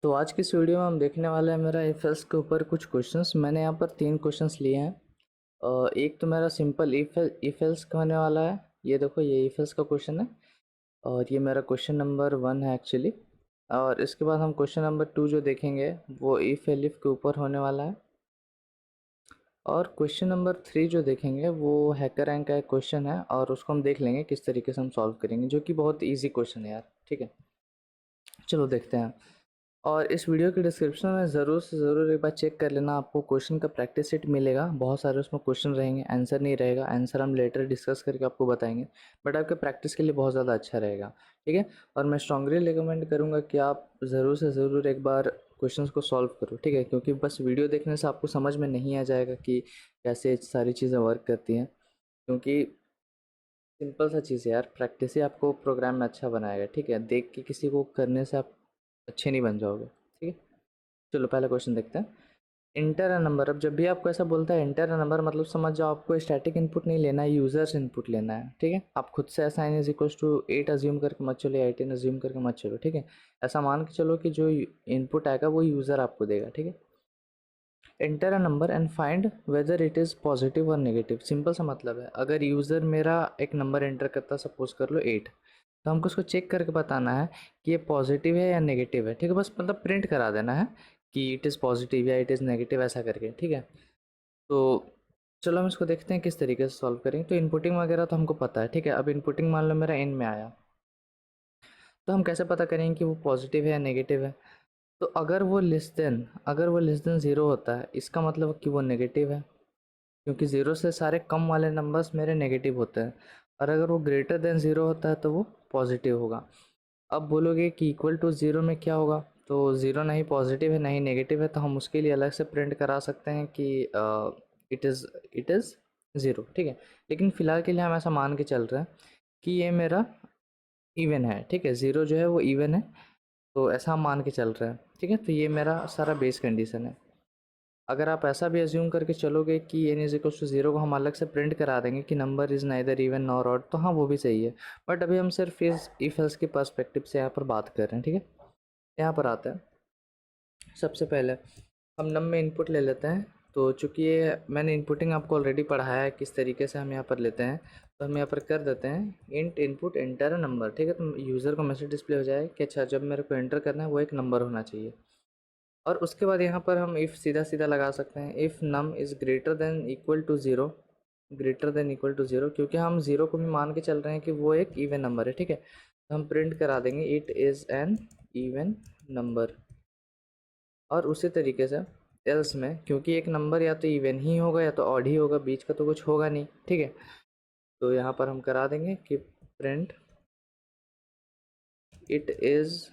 तो आज की इस वीडियो में हम देखने वाले हैं मेरा इफ एल्स के ऊपर कुछ क्वेश्चंस। मैंने यहाँ पर 3 क्वेश्चंस लिए हैं। एक तो मेरा सिंपल इफ एल्स का होने वाला है। ये देखो, ये इफ एल्स का क्वेश्चन है और ये मेरा क्वेश्चन नंबर 1 है एक्चुअली। और इसके बाद हम क्वेश्चन नंबर 2 जो देखेंगे वो इफ एलिफ के ऊपर होने वाला है। और क्वेश्चन नंबर 3 जो देखेंगे वो हैकर रैंक का एक क्वेश्चन है और उसको हम देख लेंगे किस तरीके से हम सॉल्व करेंगे, जो कि बहुत ईजी क्वेश्चन है यार। ठीक है, चलो देखते हैं। और इस वीडियो के डिस्क्रिप्शन में ज़रूर से ज़रूर एक बार चेक कर लेना, आपको क्वेश्चन का प्रैक्टिस सेट मिलेगा। बहुत सारे उसमें क्वेश्चन रहेंगे, आंसर नहीं रहेगा। आंसर हम लेटर डिस्कस करके आपको बताएंगे, बट आपके प्रैक्टिस के लिए बहुत ज़्यादा अच्छा रहेगा। ठीक है, और मैं स्ट्रांगली रिकमेंड करूँगा कि आप ज़रूर से ज़रूर एक बार क्वेश्चंस को सॉल्व करो। ठीक है, क्योंकि बस वीडियो देखने से आपको समझ में नहीं आ जाएगा कि कैसे सारी चीज़ें वर्क करती हैं। क्योंकि सिंपल सा चीज़ है यार, प्रैक्टिस ही आपको प्रोग्राम में अच्छा बनाएगा। ठीक है, देख के किसी को करने से आप अच्छे नहीं बन जाओगे। ठीक है, चलो पहला क्वेश्चन देखते हैं। Inter a number. अब जब भी आपको ऐसा बोलता है इंटर अ नंबर, मतलब समझ जाओ आपको स्टैटिक इनपुट नहीं लेना है, यूजर्स इनपुट लेना है। ठीक है, आप खुद से ऐसा n is equal to 8 assume करके मत चलो या 18 अज्यूम करके मत चलो। ठीक है, ऐसा मान के चलो कि जो इनपुट आएगा वो यूज़र आपको देगा। ठीक है, enter a number and find whether it is positive और नेगेटिव। सिंपल सा मतलब है, अगर यूज़र मेरा एक नंबर एंटर करता, सपोज कर लो 8, तो हमको उसको चेक करके बताना है कि ये पॉजिटिव है या नेगेटिव है। ठीक है, बस मतलब प्रिंट करा देना है कि इट इज़ पॉजिटिव या इट इज़ नेगेटिव, ऐसा करके। ठीक है, तो चलो हम इसको देखते हैं किस तरीके से सॉल्व करेंगे। तो इनपुटिंग वगैरह तो हमको पता है। ठीक है, अब इनपुटिंग मान लो मेरा इन में आया, तो हम कैसे पता करेंगे कि वो पॉजिटिव है या नेगेटिव है। तो अगर वो लेस देन ज़ीरो होता है, इसका मतलब कि वो नेगेटिव है, क्योंकि ज़ीरो से सारे कम वाले नंबर्स मेरे नेगेटिव होते हैं। और अगर वो ग्रेटर देन ज़ीरो होता है तो वो पॉजिटिव होगा। अब बोलोगे कि इक्वल टू ज़ीरो में क्या होगा, तो ज़ीरो ना ही पॉजिटिव है ना ही नेगेटिव है, तो हम उसके लिए अलग से प्रिंट करा सकते हैं कि इट इज़ ज़ीरो। ठीक है, लेकिन फ़िलहाल के लिए हम ऐसा मान के चल रहे हैं कि ये मेरा इवन है। ठीक है, ज़ीरो जो है वो इवन है, तो ऐसा हम मान के चल रहे हैं। ठीक है, तो ये मेरा सारा बेस कंडीशन है। अगर आप ऐसा भी अज्यूम करके चलोगे कि n is equal to zero को हम अलग से प्रिंट करा देंगे कि number is neither even nor odd, तो हाँ वो भी सही है। बट अभी हम सिर्फ इस इफ एल्स के पर्सपेक्टिव से यहाँ पर बात कर रहे हैं। ठीक है, यहाँ पर आता है। सबसे पहले हम नम में इनपुट ले लेते हैं। तो चूंकि ये मैंने इनपुटिंग आपको ऑलरेडी पढ़ाया है किस तरीके से हम यहाँ पर लेते हैं, तो हम यहाँ पर कर देते हैं इंट इनपुट एंटर नंबर। ठीक है, तो यूज़र को मैसेज डिस्प्ले हो जाए कि अच्छा जब मेरे को एंटर करना है वो एक नंबर होना चाहिए। और उसके बाद यहाँ पर हम इफ़ सीधा सीधा लगा सकते हैं, if num is greater than equal to zero, greater than equal to zero, क्योंकि हम ज़ीरो को भी मान के चल रहे हैं कि वो एक इवन नंबर है। ठीक है, तो हम प्रिंट करा देंगे it is an even number. और उसी तरीके से एल्स में, क्योंकि एक नंबर या तो इवन ही होगा या तो ऑड ही होगा, बीच का तो कुछ होगा नहीं। ठीक है, तो यहाँ पर हम करा देंगे कि print it is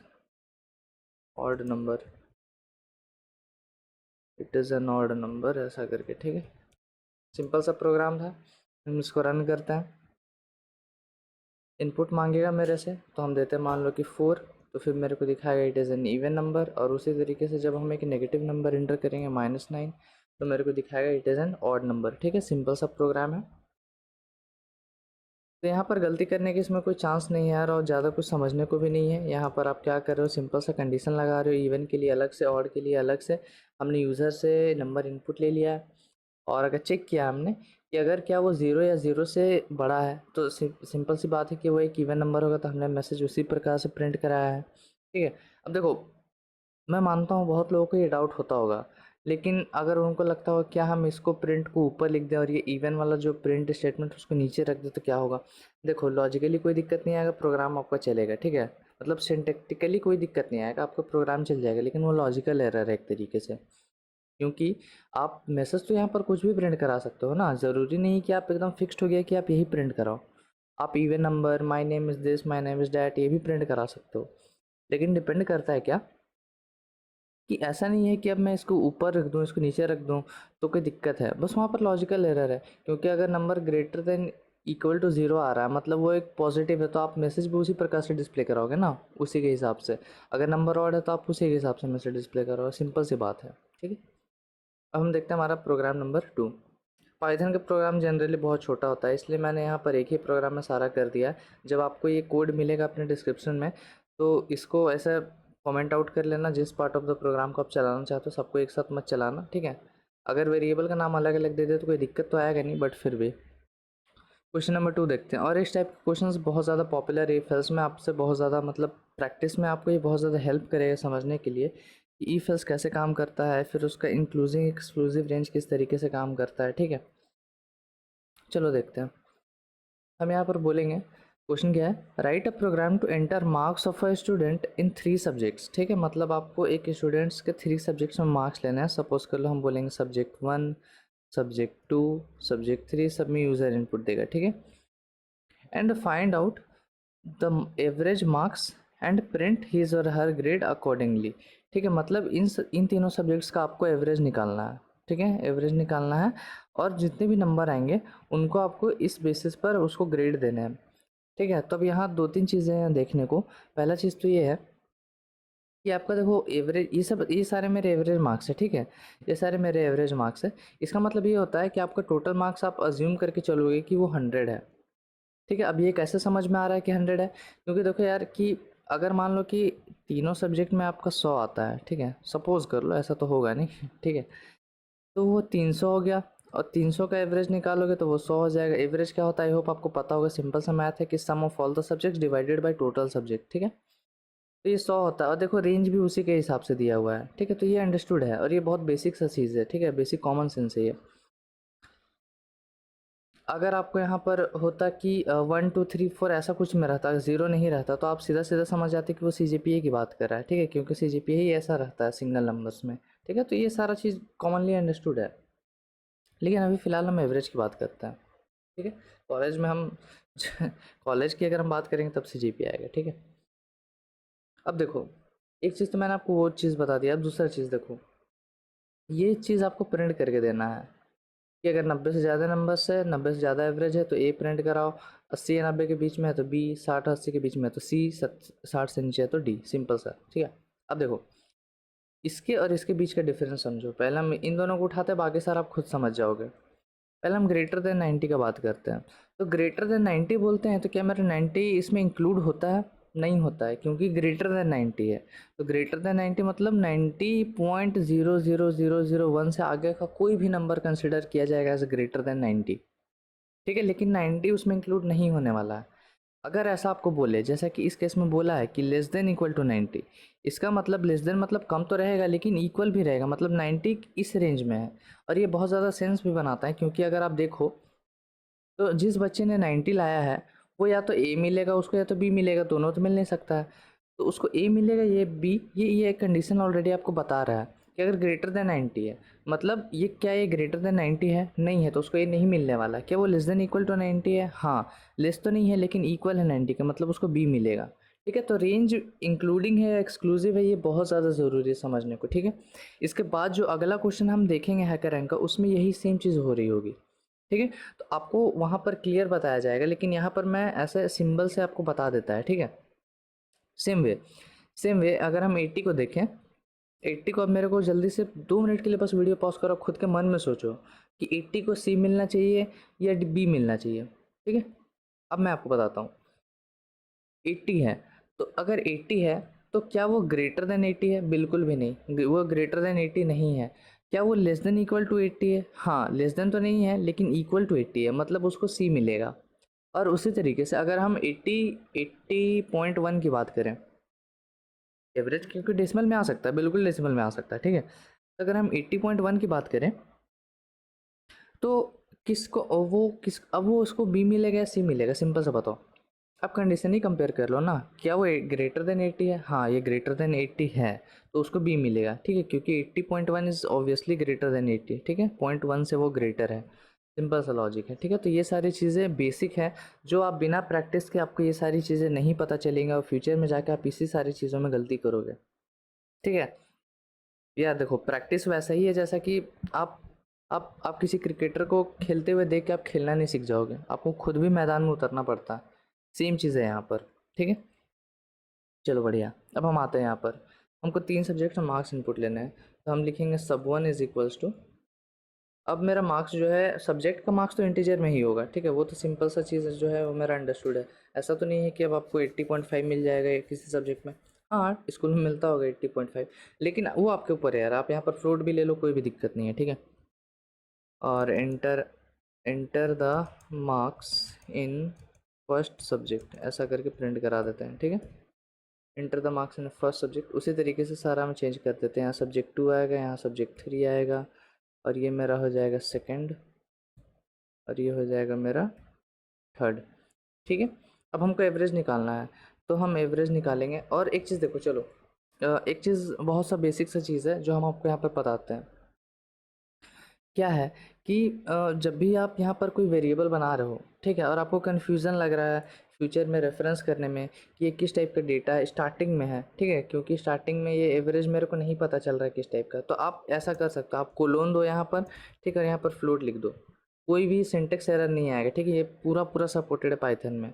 odd number, it is an odd number, ऐसा करके। ठीक है, सिंपल सा प्रोग्राम था। हम इसको रन करते हैं। इनपुट मांगेगा मेरे से, तो हम देते हैं मान लो कि 4, तो फिर मेरे को दिखाएगा it is an even number. और उसी तरीके से जब हम एक नेगेटिव नंबर इंटर करेंगे -9, तो मेरे को दिखाएगा it is an odd number. ठीक है, सिंपल सा प्रोग्राम है। तो यहाँ पर गलती करने की इसमें कोई चांस नहीं है यार, और ज़्यादा कुछ समझने को भी नहीं है। यहाँ पर आप क्या कर रहे हो, सिंपल सा कंडीशन लगा रहे हो, इवन के लिए अलग से, ऑड के लिए अलग से। हमने यूज़र से नंबर इनपुट ले लिया है, और अगर चेक किया हमने कि अगर क्या वो ज़ीरो या ज़ीरो से बड़ा है, तो सिंपल सी बात है कि वो एक इवन नंबर होगा, तो हमने मैसेज उसी प्रकार से प्रिंट कराया है। ठीक है, अब देखो, मैं मानता हूँ बहुत लोगों को ये डाउट होता होगा, लेकिन अगर उनको लगता हो क्या हम इसको प्रिंट को ऊपर लिख दें और ये इवन वाला जो प्रिंट स्टेटमेंट उसको नीचे रख दें तो क्या होगा। देखो, लॉजिकली कोई दिक्कत नहीं आएगा, प्रोग्राम आपका चलेगा। ठीक है, मतलब सिंटैक्टिकली कोई दिक्कत नहीं आएगा, आपका प्रोग्राम चल जाएगा, लेकिन वो लॉजिकल एरर है एक तरीके से। क्योंकि आप मैसेज तो यहाँ पर कुछ भी प्रिंट करा सकते हो ना, ज़रूरी नहीं कि आप एकदम फिक्स्ड हो गया कि आप यही प्रिंट कराओ। आप even number, my name is this, my name is that, ये भी प्रिंट करा सकते हो। लेकिन डिपेंड करता है क्या, कि ऐसा नहीं है कि अब मैं इसको ऊपर रख दूँ, इसको नीचे रख दूँ तो कोई दिक्कत है, बस वहाँ पर लॉजिकल एरर है। क्योंकि अगर number greater than equal to zero आ रहा है, मतलब वो एक पॉजिटिव है, तो आप मैसेज भी उसी प्रकार से डिस्प्ले कराओगे ना, उसी के हिसाब से। अगर नंबर ऑड है तो आप उसी के हिसाब से मैसेज डिस्प्ले करोगे, सिंपल सी बात है। ठीक है, अब हम देखते हैं हमारा प्रोग्राम नंबर 2। पाइथन का प्रोग्राम जनरली बहुत छोटा होता है, इसलिए मैंने यहाँ पर एक ही प्रोग्राम में सारा कर दिया है। जब आपको ये कोड मिलेगा अपने डिस्क्रिप्शन में, तो इसको ऐसा कमेंट आउट कर लेना जिस पार्ट ऑफ द प्रोग्राम को आप चलाना चाहते हो, सबको एक साथ मत चलाना, ठीक है। अगर वेरिएबल का नाम अलग अलग दे दे तो कोई दिक्कत तो आएगा नहीं, बट फिर भी। क्वेश्चन नंबर 2 देखते हैं। और इस टाइप के क्वेश्चंस बहुत ज़्यादा पॉपुलर है, इफ एल्स में आपसे बहुत ज़्यादा मतलब प्रैक्टिस में आपको ये बहुत ज़्यादा हेल्प करेगा समझने के लिए कि इफ एल्स कैसे काम करता है, फिर उसका इंक्लूसिव एक्सक्लूसिव रेंज किस तरीके से काम करता है, ठीक है। चलो देखते हैं। हम यहाँ पर बोलेंगे, क्वेश्चन क्या है, write a program to enter marks of a student in 3 subjects, ठीक है। मतलब आपको एक स्टूडेंट्स के 3 सब्जेक्ट्स में मार्क्स लेना है। सपोज कर लो हम बोलेंगे सब्जेक्ट 1, सब्जेक्ट 2, सब्जेक्ट 3, सब में यूज़र इनपुट देगा, ठीक है। And find out the average marks and print his और हर ग्रेड अकॉर्डिंगली, ठीक है। मतलब इन तीनों सब्जेक्ट्स का आपको एवरेज निकालना है, ठीक है, एवरेज निकालना है। और जितने भी नंबर आएंगे उनको आपको इस बेसिस पर उसको ग्रेड देना है, ठीक है। तो अब यहाँ 2-3 चीज़ें हैं देखने को। पहला चीज़ तो ये है कि आपका देखो एवरेज, ये सारे मेरे एवरेज मार्क्स है, ठीक है। ये सारे मेरे एवरेज मार्क्स है। इसका मतलब ये होता है कि आपका टोटल मार्क्स आप अज्यूम करके चलोगे कि वो 100 है, ठीक है। अब ये कैसे समझ में आ रहा है कि 100 है, क्योंकि देखो यार कि अगर मान लो कि तीनों सब्जेक्ट में आपका 100 आता है, ठीक है, सपोज कर लो, ऐसा तो होगा नहीं ठीक है। तो वो 300 हो गया, और 300 का एवरेज निकालोगे तो वो 100 हो जाएगा। एवरेज क्या होता है, आई होप आपको पता होगा, सिंपल सा मैथ है कि sum of all the subjects divided by total subject, ठीक है। तो ये 100 होता है, और देखो रेंज भी उसी के हिसाब से दिया हुआ है, ठीक है। तो ये अंडरस्टूड है, और ये बहुत बेसिक सा चीज़ है, ठीक है, बेसिक कॉमन सेंस है ये। अगर आपको यहाँ पर होता कि 1 2 3 4 ऐसा कुछ में रहता, ज़ीरो नहीं रहता, तो आप सीधा सीधा समझ जाते कि वो CGPA की बात कर रहा है, ठीक है, क्योंकि CGPA ही ऐसा रहता है सिंगल नंबर्स में, ठीक है। तो ये सारा चीज़ कॉमनली अंडरस्टूड है। लेकिन अभी फ़िलहाल हम एवरेज की बात करते हैं, ठीक है। कॉलेज में हम कॉलेज की अगर हम बात करेंगे तब CGPA आएगा, ठीक है। अब देखो, एक चीज़ तो मैंने आपको वो चीज़ बता दिया। अब दूसरा चीज़ देखो, ये चीज़ आपको प्रिंट करके देना है कि अगर 90 से ज़्यादा नंबर्स है, 90 से ज़्यादा एवरेज है तो ए प्रिंट कराओ, 80 या 90 के बीच में है तो बी, 60 80 के बीच में है तो सी, 60 से नीचे है तो डी, सिंपल सा, ठीक है। अब देखो, इसके और इसके बीच का डिफरेंस समझो। पहले हम इन दोनों को उठाते हैं, बाकी सारा आप खुद समझ जाओगे। पहले हम ग्रेटर देन 90 का बात करते हैं। तो ग्रेटर देन 90 बोलते हैं तो क्या मेरा 90 इसमें इंक्लूड होता है? नहीं होता है, क्योंकि ग्रेटर देन 90 है। तो ग्रेटर देन 90 मतलब 90.00001 से आगे का कोई भी नंबर कंसिडर किया जाएगा एज ग्रेटर देन 90, ठीक है। लेकिन 90 उसमें इंक्लूड नहीं होने वाला है। अगर ऐसा आपको बोले, जैसा कि इस केस में बोला है कि लेस देन इक्वल टू 90, इसका मतलब लेस देन मतलब कम तो रहेगा लेकिन इक्वल भी रहेगा, मतलब 90 इस रेंज में है। और ये बहुत ज़्यादा सेंस भी बनाता है, क्योंकि अगर आप देखो तो जिस बच्चे ने 90 लाया है वो या तो ए मिलेगा उसको या तो बी मिलेगा, दोनों तो मिल नहीं सकता है। तो उसको ए मिलेगा, ये बी, ये कंडीशन ऑलरेडी आपको बता रहा है कि अगर ग्रेटर देन 90 है, मतलब ये क्या, ये ग्रेटर देन 90 है? नहीं है, तो उसको ये नहीं मिलने वाला। क्या वो लेस देन इक्वल टू 90 है? हाँ, लेस तो नहीं है लेकिन इक्वल है 90 का, मतलब उसको बी मिलेगा, ठीक है। तो रेंज इंक्लूडिंग है या एक्सक्लूसिव है, ये बहुत ज़्यादा ज़रूरी है समझने को, ठीक है। इसके बाद जो अगला क्वेश्चन हम देखेंगे हैकर रैंक का, उसमें यही सेम चीज़ हो रही होगी, ठीक है। तो आपको वहाँ पर क्लियर बताया जाएगा, लेकिन यहाँ पर मैं ऐसे सिंबल से आपको बता देता है, ठीक है। सेम वे अगर हम 80 को देखें, 80 को अब मेरे को जल्दी से 2 मिनट के लिए बस वीडियो पॉज करो, खुद के मन में सोचो कि 80 को सी मिलना चाहिए या बी मिलना चाहिए, ठीक है। अब मैं आपको बताता हूँ। 80 है, तो अगर 80 है तो क्या वो ग्रेटर देन 80 है? बिल्कुल भी नहीं, वो ग्रेटर देन 80 नहीं है। क्या वो लेस देन इक्वल टू 80 है? हाँ, लेस देन तो नहीं है लेकिन इक्वल टू 80 है, मतलब उसको सी मिलेगा। और उसी तरीके से अगर हम 80.1 की बात करें, एवरेज क्योंकि डेसिमल में आ सकता है, बिल्कुल डेसिमल में आ सकता है, ठीक है। तो अगर हम 80.1 की बात करें तो किसको अब वो उसको बी मिलेगा या सी मिलेगा? सिंपल सा बताओ। आप कंडीशन ही कंपेयर कर लो ना, क्या वो ग्रेटर देन 80 है? हाँ, ये ग्रेटर देन 80 है, तो उसको बी मिलेगा, ठीक है, क्योंकि 80.1 इज ऑब्वियसली ग्रेटर देन 80, ठीक है, 0.1 से वो ग्रेटर है। सिंपल सा लॉजिक है, ठीक है। तो ये सारी चीज़ें बेसिक है, जो आप बिना प्रैक्टिस के आपको ये सारी चीज़ें नहीं पता चलेंगी, और फ्यूचर में जाकर आप इसी सारी चीज़ों में गलती करोगे, ठीक है। यार देखो, प्रैक्टिस वैसा ही है जैसा कि आप आप किसी क्रिकेटर को खेलते हुए देख के आप खेलना नहीं सीख जाओगे, आपको खुद भी मैदान में उतरना पड़ता है। सेम चीज़ है यहाँ पर, ठीक है। चलो बढ़िया। अब हम आते हैं यहाँ पर, हमको 3 सब्जेक्ट में मार्क्स इनपुट लेने हैं, तो हम लिखेंगे सब1 इज इक्वल्स टू। अब मेरा मार्क्स जो है, सब्जेक्ट का मार्क्स तो इंटीजर में ही होगा, ठीक है, वो तो सिंपल सा चीज़ जो है वो मेरा अंडरस्टूड है। ऐसा तो नहीं है कि अब आपको 80.5 मिल जाएगा किसी सब्जेक्ट में, हाँ, स्कूल में मिलता होगा 80.5, लेकिन वो आपके ऊपर है यार, आप यहाँ पर फ्लोट भी ले लो, कोई भी दिक्कत नहीं है, ठीक है। और enter the marks in first subject ऐसा करके प्रिंट करा देते हैं, ठीक है। Enter the marks in first subject, उसी तरीके से सारा हम चेंज कर देते हैं। यहाँ सब्जेक्ट 2 आएगा, यहाँ सब्जेक्ट 3 आएगा, और ये मेरा हो जाएगा सेकंड, और ये हो जाएगा मेरा थर्ड, ठीक है। अब हमको एवरेज निकालना है, तो हम एवरेज निकालेंगे। और एक चीज़ देखो, चलो एक चीज़ बहुत सा बेसिक सा चीज़ है जो हम आपको यहाँ पर बताते हैं। क्या है कि जब भी आप यहाँ पर कोई वेरिएबल बना रहे हो, ठीक है, और आपको कन्फ्यूज़न लग रहा है फ्यूचर में रेफरेंस करने में कि ये किस टाइप का डेटा स्टार्टिंग में है, ठीक है, क्योंकि स्टार्टिंग में ये एवरेज मेरे को नहीं पता चल रहा है किस टाइप का, तो आप ऐसा कर सकते हो, आप कोलोन दो यहाँ पर, ठीक है, यहाँ पर फ्लोट लिख दो, कोई भी सिंटेक्स एरर नहीं आएगा, ठीक है, ये पूरा पूरा सपोर्टेड है पाइथन में,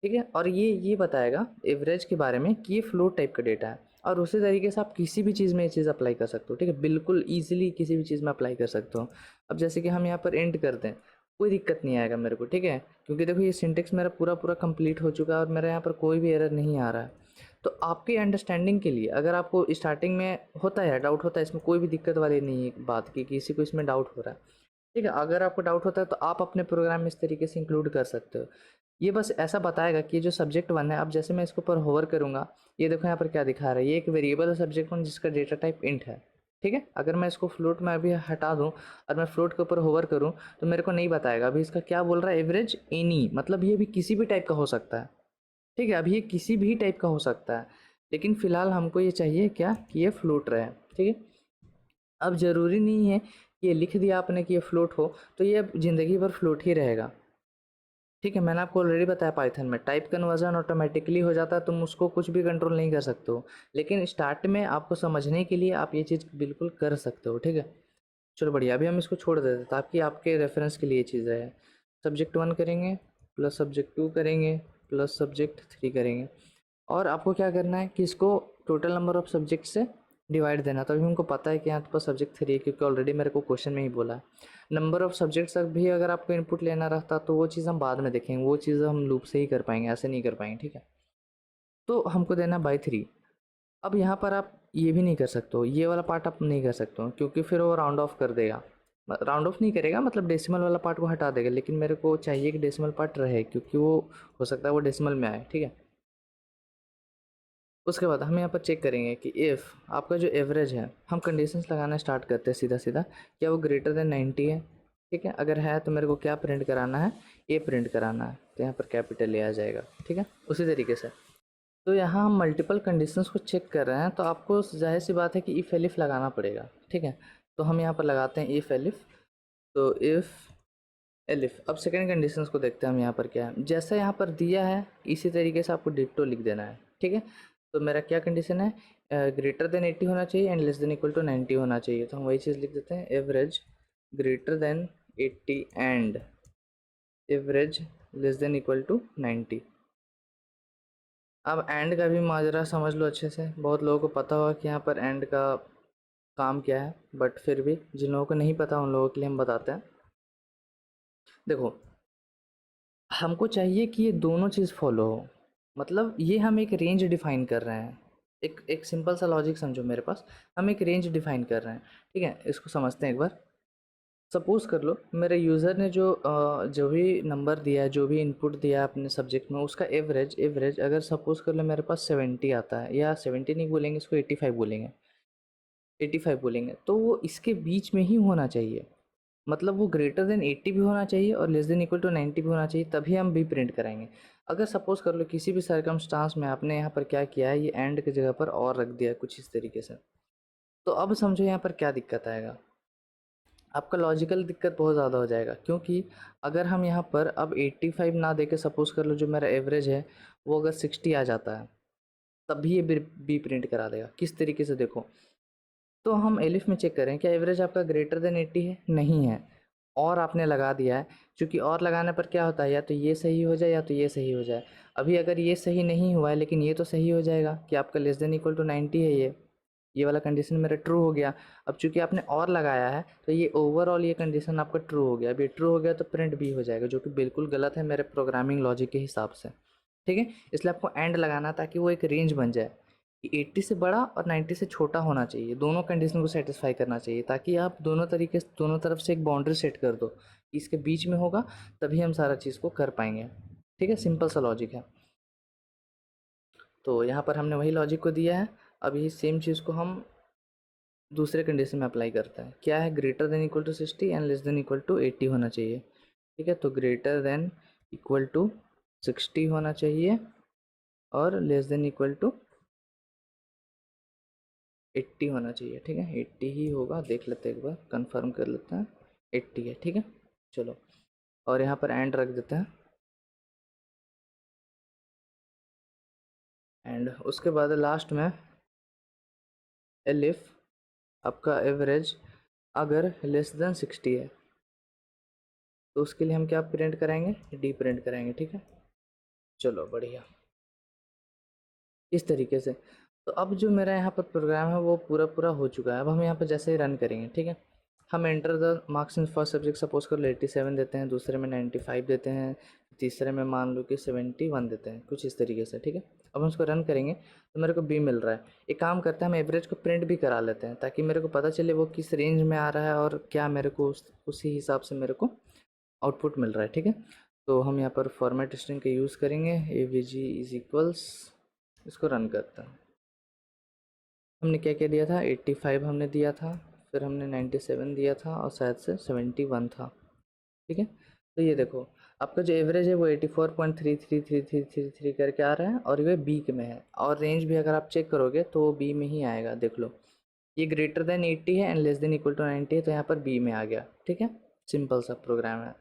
ठीक है। और ये बताएगा एवरेज के बारे में कि ये फ्लोट टाइप का डेटा है, और उसी तरीके से आप किसी भी चीज़ में ये चीज़ अप्लाई कर सकते हो, ठीक है, बिल्कुल ईजिली किसी भी चीज़ में अप्लाई कर सकते हो। अब जैसे कि हम यहाँ पर एंड कर दें, कोई दिक्कत नहीं आएगा मेरे को, ठीक है, क्योंकि देखो ये सिंटेक्स मेरा पूरा पूरा कंप्लीट हो चुका है और मेरा यहाँ पर कोई भी एरर नहीं आ रहा है। तो आपकी अंडरस्टैंडिंग के लिए, अगर आपको स्टार्टिंग में होता है डाउट होता है, इसमें कोई भी दिक्कत वाली नहीं है बात की किसी को इसमें डाउट हो रहा है, ठीक है, अगर आपको डाउट होता है तो आप अपने प्रोग्राम में इस तरीके से इंक्लूड कर सकते हो। ये बस ऐसा बताएगा कि जो सब्जेक्ट वन है, अब जैसे मैं इसके ऊपर होवर करूँगा, ये देखो यहाँ पर क्या दिखा रहा है, ये एक वेरिएबल है सब्जेक्ट वन जिसका डेटा टाइप इंट है, ठीक है। अगर मैं इसको फ्लोट में अभी हटा दूँ और मैं फ्लोट के ऊपर होवर करूँ तो मेरे को नहीं बताएगा। अभी इसका क्या बोल रहा है, एवरेज एनी, मतलब ये भी किसी भी टाइप का हो सकता है, ठीक है, अभी ये किसी भी टाइप का हो सकता है, लेकिन फ़िलहाल हमको ये चाहिए क्या कि ये फ्लोट रहे, ठीक है। अब ज़रूरी नहीं है कि ये लिख दिया आपने कि ये फ्लोट हो तो ये अब ज़िंदगी भर फ्लोट ही रहेगा, ठीक है। मैंने आपको ऑलरेडी बताया पाइथन में टाइप कन्वर्जन ऑटोमेटिकली हो जाता है, तुम उसको कुछ भी कंट्रोल नहीं कर सकते हो, लेकिन स्टार्ट में आपको समझने के लिए आप ये चीज़ बिल्कुल कर सकते हो, ठीक है। चलो बढ़िया, अभी हम इसको छोड़ देते हैं ताकि आपके रेफरेंस के लिए ये चीज़ रहे। सब्जेक्ट 1 करेंगे प्लस सब्जेक्ट 2 करेंगे प्लस सब्जेक्ट 3 करेंगे, और आपको क्या करना है कि इसको टोटल नंबर ऑफ सब्जेक्ट से डिवाइड देना। तभी हमको पता है कि यहाँ पर सब्जेक्ट 3 है, क्योंकि ऑलरेडी मेरे को क्वेश्चन में ही बोला है। नंबर ऑफ सब्जेक्ट्स तक भी अगर आपको इनपुट लेना रहता तो वो चीज़ हम बाद में देखेंगे, वो चीज़ हम लूप से ही कर पाएंगे, ऐसे नहीं कर पाएंगे, ठीक है। तो हमको देना बाई 3। अब यहाँ पर आप ये भी नहीं कर सकते हो, ये वाला पार्ट आप नहीं कर सकते हो, क्योंकि फिर वो राउंड ऑफ कर देगा, राउंड ऑफ नहीं करेगा, मतलब डेसिमल वाला पार्ट को हटा देगा, लेकिन मेरे को चाहिए कि डेसिमल पार्ट रहे, क्योंकि वो हो सकता है वो डेसिमल में आए, ठीक है। उसके बाद हम यहाँ पर चेक करेंगे कि इफ़ आपका जो एवरेज है, हम कंडीशंस लगाना स्टार्ट करते हैं सीधा सीधा, क्या वो ग्रेटर देन 90 है, ठीक है। अगर है तो मेरे को क्या प्रिंट कराना है, ए प्रिंट कराना है, तो यहाँ पर कैपिटल ए आ जाएगा, ठीक है, उसी तरीके से। तो यहाँ हम मल्टीपल कंडीशंस को चेक कर रहे हैं, तो आपको जाहिर सी बात है कि इफ़ एलिफ लगाना पड़ेगा, ठीक है। तो हम यहाँ पर लगाते हैं इफ़ एलिफ, तो इफ़ एलिफ। अब सेकेंड कंडीशंस को देखते हैं हम यहाँ पर क्या है, जैसा यहाँ पर दिया है इसी तरीके से आपको डिट्टो लिख देना है, ठीक है। तो मेरा क्या कंडीशन है, ग्रेटर देन 80 होना चाहिए and less than equal to 90 होना चाहिए, तो हम वही चीज़ लिख देते हैं, average greater than 80 and average less than equal to 90। अब एंड का भी माजरा समझ लो अच्छे से, बहुत लोगों को पता होगा कि यहाँ पर एंड का काम क्या है, बट फिर भी जिन लोगों को नहीं पता उन लोगों के लिए हम बताते हैं। देखो, हमको चाहिए कि ये दोनों चीज़ फॉलो हो, मतलब ये हम एक रेंज डिफाइन कर रहे हैं, एक सिंपल सा लॉजिक समझो मेरे पास, हम एक रेंज डिफाइन कर रहे हैं, ठीक है। इसको समझते हैं एक बार। सपोज़ कर लो मेरे यूज़र ने जो भी नंबर दिया है, जो भी इनपुट दिया है अपने सब्जेक्ट में, उसका एवरेज अगर सपोज़ कर लो मेरे पास 70 आता है, या 70 नहीं बोलेंगे इसको, 85 बोलेंगे, 85 बोलेंगे, तो वो इसके बीच में ही होना चाहिए, मतलब वो ग्रेटर देन 80 भी होना चाहिए और लेस देन इक्वल टू 90 भी होना चाहिए, तभी हम भी प्रिंट कराएंगे। अगर सपोज़ कर लो किसी भी सर्कमस्टांस में आपने यहाँ पर क्या किया है, ये एंड की जगह पर और रख दिया है कुछ इस तरीके से, तो अब समझो यहाँ पर क्या दिक्कत आएगा, आपका लॉजिकल दिक्कत बहुत ज़्यादा हो जाएगा, क्योंकि अगर हम यहाँ पर अब 85 ना दे के सपोज़ कर लो जो मेरा एवरेज है वो अगर 60 आ जाता है, तब भी ये बी प्रिंट करा देगा। किस तरीके से देखो, तो हम एलिफ में चेक करें क्या एवरेज आपका ग्रेटर देन 80 है, नहीं है, और आपने लगा दिया है, क्योंकि और लगाने पर क्या होता है, या तो ये सही हो जाए या तो ये सही हो जाए। अभी अगर ये सही नहीं हुआ है लेकिन ये तो सही हो जाएगा कि आपका लेस देन इक्वल टू 90 है, ये वाला कंडीशन मेरा ट्रू हो गया। अब चूंकि आपने और लगाया है तो ये ओवरऑल ये कंडीशन आपका ट्रू हो गया। अब ये ट्रू हो गया तो प्रिंट बी हो जाएगा, जो कि बिल्कुल गलत है मेरे प्रोग्रामिंग लॉजिक के हिसाब से, ठीक है। इसलिए आपको एंड लगाना ताकि वो एक रेंज बन जाए कि 80 से बड़ा और 90 से छोटा होना चाहिए, दोनों कंडीशन को सेटिस्फाई करना चाहिए, ताकि आप दोनों तरीके से दोनों तरफ से एक बाउंड्री सेट कर दो कि इसके बीच में होगा, तभी हम सारा चीज़ को कर पाएंगे। ठीक है, सिंपल सा लॉजिक है। तो यहाँ पर हमने वही लॉजिक को दिया है। अब यही सेम चीज़ को हम दूसरे कंडीशन में अप्लाई करते हैं। क्या है, greater than equal to 60 and less than equal to 80 होना चाहिए। ठीक है, तो ग्रेटर देन इक्वल टू 60 होना चाहिए और लेस देन इक्वल टू 80 होना चाहिए। ठीक है, 80 ही होगा, देख लेते हैं एक बार, कंफर्म कर लेते हैं। 80 है, ठीक है, चलो। और यहाँ पर एंड रख देते हैं। एंड उसके बाद लास्ट में एलिफ आपका एवरेज अगर लेस देन 60 है, तो उसके लिए हम क्या प्रिंट कराएंगे, डी प्रिंट कराएंगे। ठीक है, चलो बढ़िया, इस तरीके से। तो अब जो मेरा यहाँ पर प्रोग्राम है वो पूरा पूरा हो चुका है। अब हम यहाँ पर जैसे ही रन करेंगे, ठीक है, हम enter the marks in first subject suppose कर लो 87 देते हैं, दूसरे में 95 देते हैं, तीसरे में मान लो कि 71 देते हैं, कुछ इस तरीके से। ठीक है, अब हम उसको रन करेंगे तो मेरे को बी मिल रहा है। एक काम करते हैं, हम एवरेज को प्रिंट भी करा लेते हैं, ताकि मेरे को पता चले वो किस रेंज में आ रहा है और क्या मेरे को उसी हिसाब से मेरे को आउटपुट मिल रहा है। ठीक है, तो हम यहाँ पर फॉर्मेट स्ट्रिंग का यूज़ करेंगे, avg इज इक्वल्स, इसको रन करते हैं। हमने क्या क्या दिया था, 85 हमने दिया था, फिर हमने 97 दिया था और शायद से 71 था। ठीक है, तो ये देखो आपका जो एवरेज है वो 84.33333 करके आ रहा है और ये बी के में है, और रेंज भी अगर आप चेक करोगे तो वो बी में ही आएगा। देख लो, ये ग्रेटर देन 80 है and less than equal to 90 है, तो यहाँ पर बी में आ गया। ठीक है, सिंपल सा प्रोग्राम है।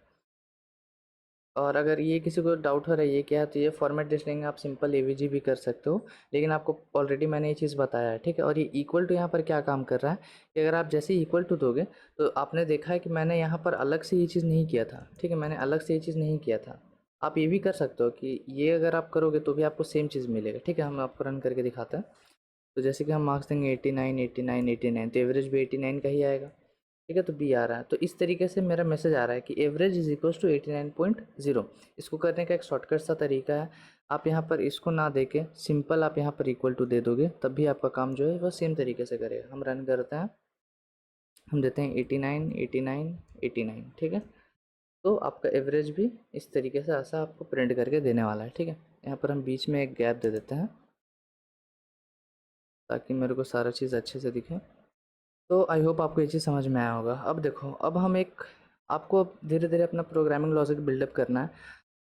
और अगर ये किसी को डाउट हो रहा है ये क्या है, तो ये फॉर्मेट स्ट्रिंग आप सिंपल एवीजी भी कर सकते हो, लेकिन आपको ऑलरेडी मैंने ये चीज़ बताया है। ठीक है, और ये इक्वल टू यहाँ पर क्या काम कर रहा है कि अगर आप जैसे ही इक्वल टू दोगे तो आपने देखा है कि मैंने यहाँ पर अलग से ये चीज़ नहीं किया था। ठीक है, मैंने अलग से ये चीज़ नहीं किया था। आप ये भी कर सकते हो कि ये अगर आप करोगे तो भी आपको सेम चीज़ मिलेगा। ठीक है, हम आपको रन करके दिखाते हैं। तो जैसे कि हम मार्क्स देंगे 89 89 89, तो एवरेज भी 89 का ही आएगा। ठीक है, तो बी आ रहा है। तो इस तरीके से मेरा मैसेज आ रहा है कि एवरेज इज इक्वल्स टू 89.0। इसको करने का एक शॉर्टकट सा तरीका है, आप यहाँ पर इसको ना दे के सिंपल आप यहाँ पर इक्वल टू दे दोगे, तब भी आपका काम जो है वह सेम तरीके से करेगा। हम रन करते हैं, हम देते हैं 89 89 89। ठीक है, तो आपका एवरेज भी इस तरीके से ऐसा आपको प्रिंट करके देने वाला है। ठीक है, यहाँ पर हम बीच में एक गैप दे देते हैं ताकि मेरे को सारा चीज़ अच्छे से दिखे। तो आई होप आपको ये चीज़ समझ में आया होगा। अब देखो, अब हम एक, आपको धीरे धीरे अपना प्रोग्रामिंग लॉजिक बिल्डअप करना है।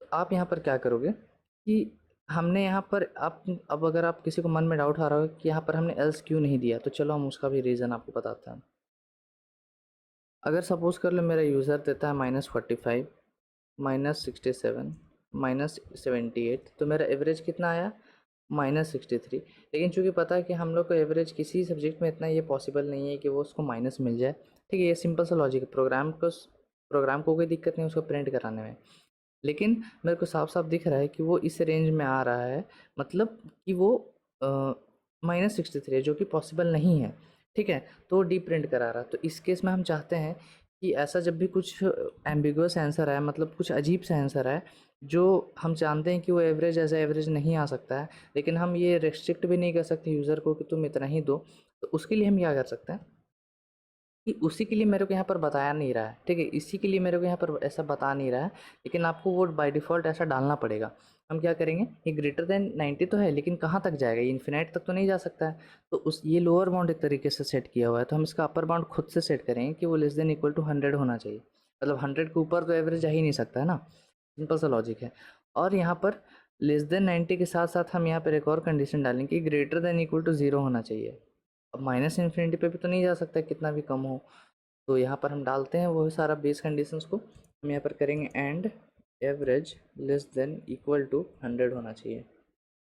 तो आप यहाँ पर क्या करोगे कि हमने यहाँ पर आप, अब अगर आप किसी को मन में डाउट आ रहा हो कि यहाँ पर हमने एल्स क्यों नहीं दिया, तो चलो हम उसका भी रीज़न आपको बताते हैं। अगर सपोज़ कर लो मेरा यूज़र देता है -45 -67 -78, तो मेरा एवरेज कितना आया, -63। लेकिन चूंकि पता है कि हम लोग को एवरेज किसी सब्जेक्ट में इतना ये पॉसिबल नहीं है कि वो उसको माइनस मिल जाए। ठीक है, ये सिंपल सा लॉजिक है, प्रोग्राम को कोई दिक्कत नहीं उसको प्रिंट कराने में। लेकिन मेरे को साफ साफ दिख रहा है कि वो इस रेंज में आ रहा है, मतलब कि वो -63 है, जो कि पॉसिबल नहीं है। ठीक है, तो वो डी प्रिंट करा रहा है। तो इस केस में हम चाहते हैं कि ऐसा जब भी कुछ एम्बिगुअस आंसर आए, मतलब कुछ अजीब सा आंसर आए, जो हम जानते हैं कि वो एवरेज एज एवरेज नहीं आ सकता है, लेकिन हम ये रेस्ट्रिक्ट भी नहीं कर सकते यूज़र को कि तुम इतना ही दो, तो उसके लिए हम क्या कर सकते हैं कि उसी के लिए मेरे को यहाँ पर बताया नहीं रहा है। ठीक है, इसी के लिए मेरे को यहाँ पर ऐसा बता नहीं रहा है, लेकिन आपको वो बाय डिफ़ॉल्ट ऐसा डालना पड़ेगा। हम क्या करेंगे, ये ग्रेटर देन 90 तो है, लेकिन कहाँ तक जाएगा, ये इन्फिनाइट तक तो नहीं जा सकता है। तो उस ये लोअर बाउंड एक तरीके से सेट किया हुआ है, तो हम इसका अपर बाउंड खुद से सेट करेंगे कि वो लेस देन इक्वल टू 100 होना चाहिए। मतलब 100 के ऊपर तो एवरेज जा ही नहीं सकता है ना, सिंपल सा लॉजिक है। और यहाँ पर लेस देन 90 के साथ साथ हम यहाँ पर एक और कंडीशन डालेंगे कि ग्रेटर देन इक्वल टू 0 होना चाहिए। अब माइनस इन्फिनिटी पे भी तो नहीं जा सकता कितना भी कम हो, तो यहाँ पर हम डालते हैं वो सारा बेस कंडीशंस को। हम यहाँ पर करेंगे and average less than equal to 100 होना चाहिए।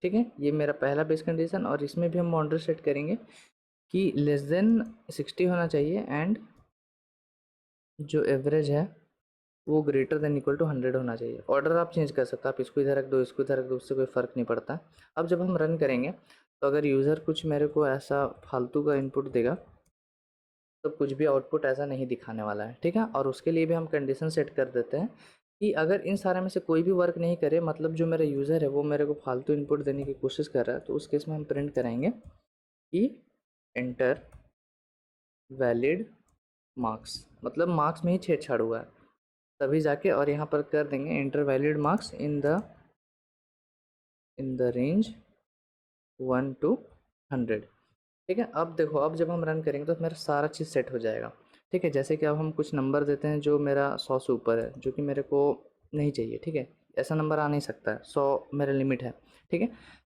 ठीक है, ये मेरा पहला बेस कंडीशन, और इसमें भी हम बाउंड्री सेट करेंगे कि लेस देन 60 होना चाहिए एंड जो एवरेज है वो ग्रेटर देन इक्वल टू 100 होना चाहिए। ऑर्डर आप चेंज कर सकते हो, आप इसको इधर रख दो, इसको इधर रख दो, उससे कोई फ़र्क नहीं पड़ता। अब जब हम रन करेंगे तो अगर यूज़र कुछ मेरे को ऐसा फालतू का इनपुट देगा तो कुछ भी आउटपुट ऐसा नहीं दिखाने वाला है। ठीक है, और उसके लिए भी हम कंडीशन सेट कर देते हैं कि अगर इन सारे में से कोई भी वर्क नहीं करे, मतलब जो मेरा यूज़र है वो मेरे को फालतू इनपुट देने की कोशिश कर रहा है, तो उस केस में हम प्रिंट करेंगे कि एंटर वैलिड मार्क्स, मतलब मार्क्स में ही छेड़छाड़ हुआ है तभी जाके, और यहाँ पर कर देंगे enter valid marks in the range 1 to 100। ठीक है, अब देखो, अब जब हम रन करेंगे तो मेरा सारा चीज़ सेट हो जाएगा। ठीक है, जैसे कि अब हम कुछ नंबर देते हैं जो मेरा 100 से ऊपर है, जो कि मेरे को नहीं चाहिए। ठीक है, ऐसा नंबर आ नहीं सकता है, 100 मेरा लिमिट है। ठीक है,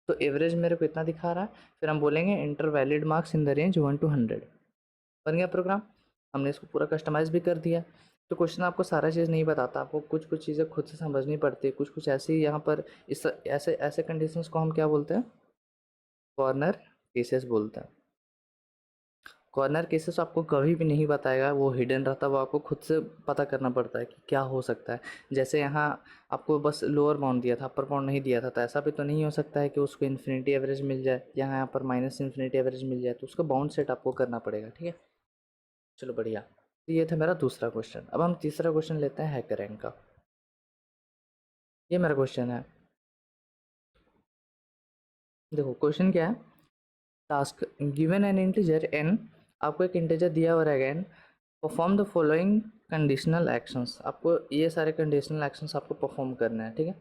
तो एवरेज मेरे को इतना दिखा रहा है, फिर हम बोलेंगे enter valid marks in the range 1 to 100। बन गया प्रोग्राम, हमने इसको पूरा कस्टमाइज़ भी कर दिया। तो क्वेश्चन आपको सारा चीज़ नहीं बताता, आपको कुछ कुछ चीज़ें खुद से समझनी पड़ती है, कुछ कुछ ऐसी यहाँ पर इस ऐसे ऐसे कंडीशंस को हम क्या बोलते हैं, कॉर्नर केसेस बोलते हैं। कॉर्नर केसेस आपको कभी भी नहीं बताएगा, वो हिडन रहता है, वो आपको खुद से पता करना पड़ता है कि क्या हो सकता है। जैसे यहाँ आपको बस लोअर बाउंड दिया था, अपर बाउंड नहीं दिया था, तो ऐसा भी तो नहीं हो सकता है कि उसको इन्फिनिटी एवरेज मिल जाए, यहाँ पर माइनस इन्फिनिटी एवरेज मिल जाए, तो उसका बाउंड सेट आपको करना पड़ेगा। ठीक है, चलो बढ़िया। तो ये था मेरा दूसरा क्वेश्चन। अब हम तीसरा क्वेश्चन लेते हैं हैकर रैंक का। ये मेरा क्वेश्चन है, देखो क्वेश्चन क्या है। Task given an integer n, आपको एक इंटीजर दिया हुआ रहेगा n, perform the following conditional actions, आपको ये सारे कंडीशनल एक्शंस आपको परफॉर्म करना है। ठीक है,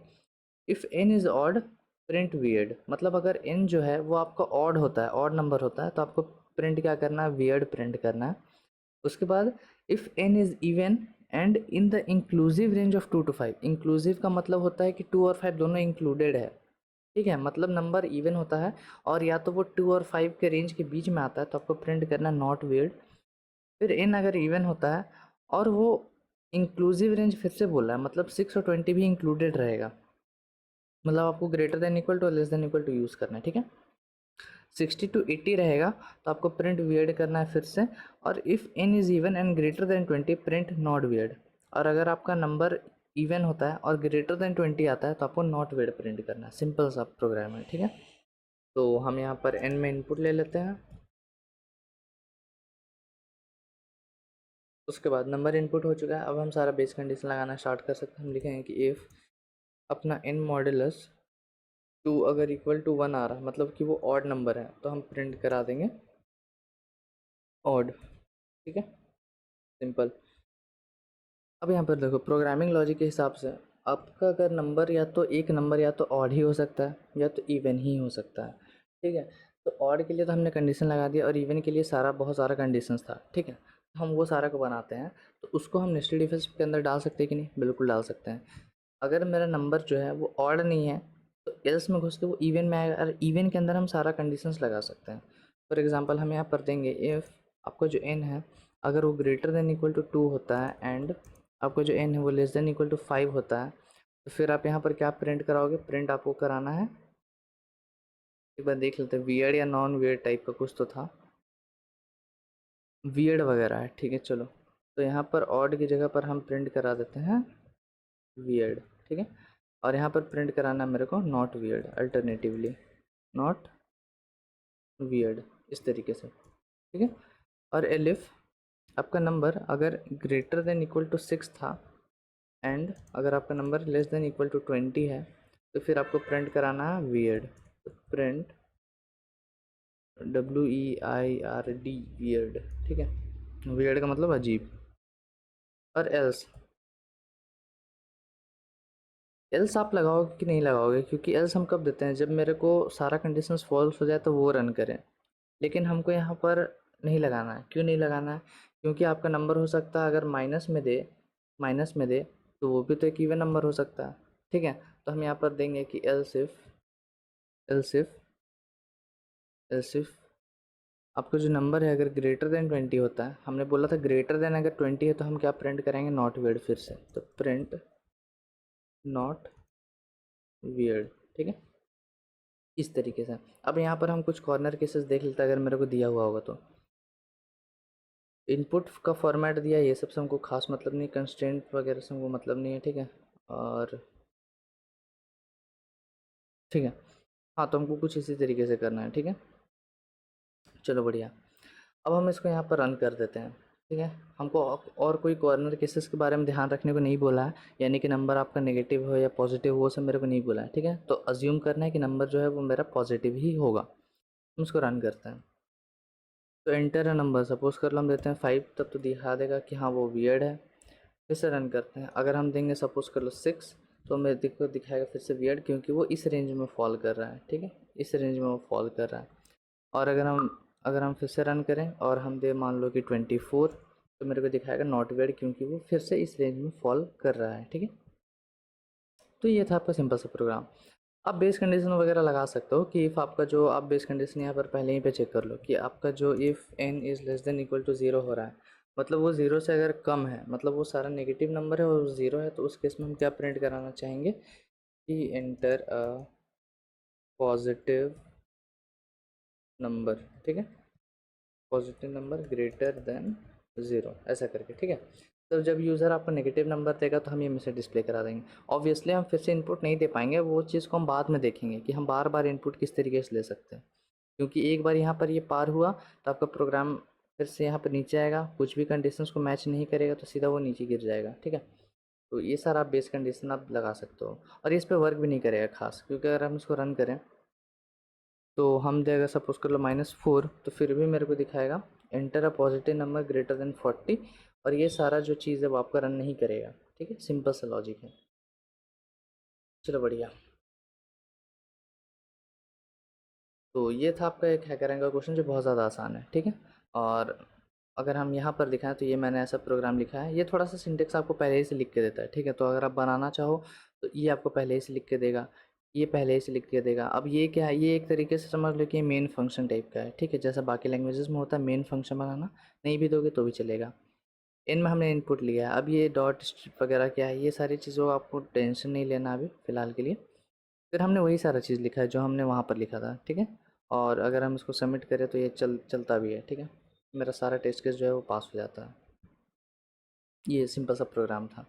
if n is odd print weird, मतलब अगर n जो है वो आपका ऑड होता है, ऑड नंबर होता है, तो आपको प्रिंट क्या करना है, वियर्ड प्रिंट करना है। उसके बाद if n is even and in the inclusive range of 2 to 5, inclusive का मतलब होता है कि 2 और 5 दोनों इंक्लूडेड है। ठीक है, मतलब नंबर इवन होता है और या तो वो 2 और 5 के रेंज के बीच में आता है, तो आपको प्रिंट करना नॉट वियर्ड। फिर n अगर इवन होता है और वो इंक्लूसिव रेंज फिर से बोला है, मतलब 6 और 20 भी इंक्लूडेड रहेगा, मतलब आपको ग्रेटर देन इक्वल टू और less than equal to use करना है। ठीक है, 60 to 80 रहेगा तो आपको प्रिंट वियर्ड करना है फिर से, और if n is even and greater than 20 print not weird. और अगर आपका नंबर इवन होता है और ग्रेटर देन 20 आता है तो आपको नॉट वियर्ड प्रिंट करना है। सिंपल सा प्रोग्राम है। ठीक है, तो हम यहाँ पर n में इनपुट ले लेते हैं, उसके बाद नंबर इनपुट हो चुका है। अब हम सारा बेस कंडीशन लगाना स्टार्ट कर सकते हैं। हम लिखेंगे कि इफ़ अपना n मॉडुलस 2 अगर इक्वल टू 1 आ रहा है, मतलब कि वो ऑड नंबर है, तो हम प्रिंट करा देंगे ऑड। ठीक है, सिंपल। अब यहाँ पर देखो, प्रोग्रामिंग लॉजिक के हिसाब से आपका अगर नंबर या तो एक नंबर या तो ऑड ही हो सकता है या तो इवन ही हो सकता है। ठीक है, तो ऑड के लिए तो हमने कंडीशन लगा दिया और इवन के लिए सारा बहुत सारा कंडीशंस था। ठीक है, हम वो सारा को बनाते हैं, तो उसको हम नेस्टेड इफ के अंदर डाल सकते हैं कि नहीं, बिल्कुल डाल सकते हैं। अगर मेरा नंबर जो है वो ऑड नहीं है तो एल्स में घुस के वो इवन में आएगा, और इवन के अंदर हम सारा कंडीशंस लगा सकते हैं। फॉर एग्जांपल हम यहाँ पर देंगे इफ़ आपका जो n है अगर वो ग्रेटर देन इक्वल टू 2 होता है एंड आपका जो n है वो लेस देन इक्वल टू 5 होता है, तो फिर आप यहाँ पर क्या प्रिंट कराओगे, प्रिंट आपको कराना है, एक बार देख लेते हैं, वियर्ड या नॉन वियर्ड टाइप का कुछ तो था, वियर्ड वगैरह है। ठीक है, चलो, तो यहाँ पर ऑड की जगह पर हम प्रिंट करा देते हैं वियर्ड। ठीक है, और यहाँ पर प्रिंट कराना है मेरे को not weird, alternatively not weird, इस तरीके से। ठीक है, और एलिफ आपका नंबर अगर ग्रेटर देन इक्वल टू 6 था एंड अगर आपका number less than equal to 20 है, तो फिर आपको प्रिंट कराना है वियर्ड। तो प्रिंट WEIRD वियर्ड। ठीक है, वियर्ड का मतलब अजीब। और एल्स, एल्स आप लगाओगे कि नहीं लगाओगे, क्योंकि एल्स हम कब देते हैं, जब मेरे को सारा कंडीशंस फॉल्स हो जाए तो वो रन करें। लेकिन हमको यहाँ पर नहीं लगाना है। क्यों नहीं लगाना है, क्योंकि आपका नंबर हो सकता है अगर माइनस में दे तो वो भी तो एक इवन नंबर हो सकता है। ठीक है, तो हम यहाँ पर देंगे कि एल्स इफ आपका जो नंबर है अगर ग्रेटर देन 20 होता है, हमने बोला था ग्रेटर देन अगर 20 है तो हम क्या प्रिंट करेंगे, नॉट वियर्ड फिर से, तो प्रिंट नॉट वियर्ड। ठीक है, इस तरीके से। अब यहाँ पर हम कुछ कॉर्नर केसेस देख लेते हैं अगर मेरे को दिया हुआ होगा तो। इनपुट का फॉर्मेट दिया, ये सब से हमको खास मतलब नहीं, कंस्ट्रेंट वगैरह से हमको मतलब नहीं है। ठीक है, और ठीक है, हाँ, तो हमको कुछ इसी तरीके से करना है। ठीक है, चलो बढ़िया। अब हम इसको यहाँ पर रन कर देते हैं। ठीक है। हमको और कोई कॉर्नर केसेस के बारे में ध्यान रखने को नहीं बोला है, यानी कि नंबर आपका नेगेटिव हो या पॉजिटिव हो वो सब मेरे को नहीं बोला है। ठीक है, तो अज्यूम करना है कि नंबर जो है वो मेरा पॉजिटिव ही होगा। हम उसको रन करते हैं। तो एंटर है नंबर, सपोज कर लो हम देते हैं 5, तब तो दिखा देगा कि हाँ वो वियर्ड है। फिर से रन करते हैं। अगर हम देंगे सपोज कर लो 6, तो मेरे को दिखाएगा फिर से वियर्ड, क्योंकि वो इस रेंज में फॉल कर रहा है। ठीक है, इस रेंज में वो फॉल कर रहा है। और अगर हम फिर से रन करें और हम दे मान लो कि 24, तो मेरे को दिखाएगा नॉट वियर्ड, क्योंकि वो फिर से इस रेंज में फॉल कर रहा है। ठीक है, तो ये था आपका सिंपल सा प्रोग्राम। आप बेस कंडीशन वगैरह लगा सकते हो कि इफ़ आपका जो आप बेस कंडीशन यहाँ पर पहले ही पे चेक कर लो कि आपका जो if n is less than equal to 0 हो रहा है, मतलब वो 0 से अगर कम है, मतलब वो सारा नेगेटिव नंबर है और 0 है, तो उस केस में हम क्या प्रिंट कराना चाहेंगे कि एंटर अ पॉजिटिव नंबर। ठीक है, पॉजिटिव नंबर ग्रेटर देन 0 ऐसा करके। ठीक है, तो जब यूज़र आपको नेगेटिव नंबर देगा तो हम ये मैसेज डिस्प्ले करा देंगे। ऑब्वियसली हम फिर से इनपुट नहीं दे पाएंगे, वो चीज़ को हम बाद में देखेंगे कि हम बार बार इनपुट किस तरीके से ले सकते हैं, क्योंकि एक बार यहाँ पर ये पार हुआ तो आपका प्रोग्राम फिर से यहाँ पर नीचे आएगा, कुछ भी कंडीशंस को मैच नहीं करेगा तो सीधा वो नीचे गिर जाएगा। ठीक है, तो ये सारा आप बेस कंडीशन आप लगा सकते हो, और ये इस पर वर्क भी नहीं करेगा खास, क्योंकि अगर हम इसको रन करें तो हम देगा सपोज कर लो -4, तो फिर भी मेरे को दिखाएगा enter a positive number greater then 40, और ये सारा जो चीज़ है वो आपका रन नहीं करेगा। ठीक है, सिंपल सा लॉजिक है। चलो बढ़िया। तो ये था आपका एक हैकर रैंक का क्वेश्चन जो बहुत ज़्यादा आसान है। ठीक है, और अगर हम यहाँ पर दिखाएं तो ये मैंने ऐसा प्रोग्राम लिखा है। ये थोड़ा सा सिंटेक्स आपको पहले ही से लिख के देता है। ठीक है, तो अगर आप बनाना चाहो तो ये आपको पहले ही से लिख के देगा, ये पहले ही से लिख के देगा। अब ये क्या है, ये एक तरीके से समझ लो कि ये मेन फंक्शन टाइप का है। ठीक है, जैसा बाकी लैंग्वेजेस में होता है मेन फंक्शन बनाना, नहीं भी दोगे तो भी चलेगा। इनमें हमने इनपुट लिया है। अब ये डॉट स्ट्रिप वगैरह क्या है, ये सारी चीज़ों का आपको टेंशन नहीं लेना अभी फ़िलहाल के लिए। फिर हमने वही सारा चीज़ लिखा है जो हमने वहाँ पर लिखा था। ठीक है, और अगर हम इसको सबमिट करें तो ये चलता भी है। ठीक है, मेरा सारा टेस्ट केस जो है वो पास हो जाता है। ये सिंपल सा प्रोग्राम था।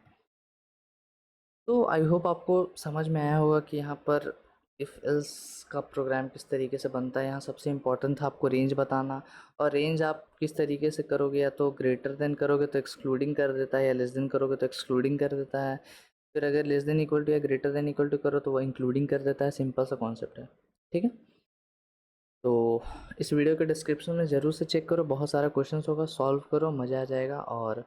तो आई होप आपको समझ में आया होगा कि यहाँ पर इफ़ एल्स का प्रोग्राम किस तरीके से बनता है। यहाँ सबसे इम्पोर्टेंट था आपको रेंज बताना, और रेंज आप किस तरीके से करोगे, या तो ग्रेटर देन करोगे तो एक्सक्लूडिंग कर देता है, या लेस देन करोगे तो एक्सक्लूडिंग कर देता है। फिर अगर लेस देन इक्वल टू या ग्रेटर देन इक्वल टू करो तो वो इंक्लूडिंग कर देता है। सिंपल सा कॉन्सेप्ट है। ठीक है, तो इस वीडियो के डिस्क्रिप्शन में ज़रूर से चेक करो, बहुत सारा क्वेश्चंस होगा, सॉल्व करो, मज़ा आ जाएगा, और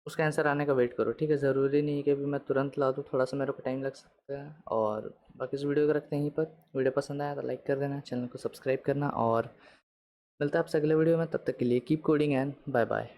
उसका आंसर आने का वेट करो। ठीक है, ज़रूरी नहीं है कि अभी मैं तुरंत ला दूँ, थोड़ा सा मेरे को टाइम लग सकता है। और बाकी इस वीडियो को रखते हैं यहीं पर। वीडियो पसंद आया तो लाइक कर देना, चैनल को सब्सक्राइब करना, और मिलता है आपसे अगले वीडियो में। तब तक के लिए keep coding and bye bye.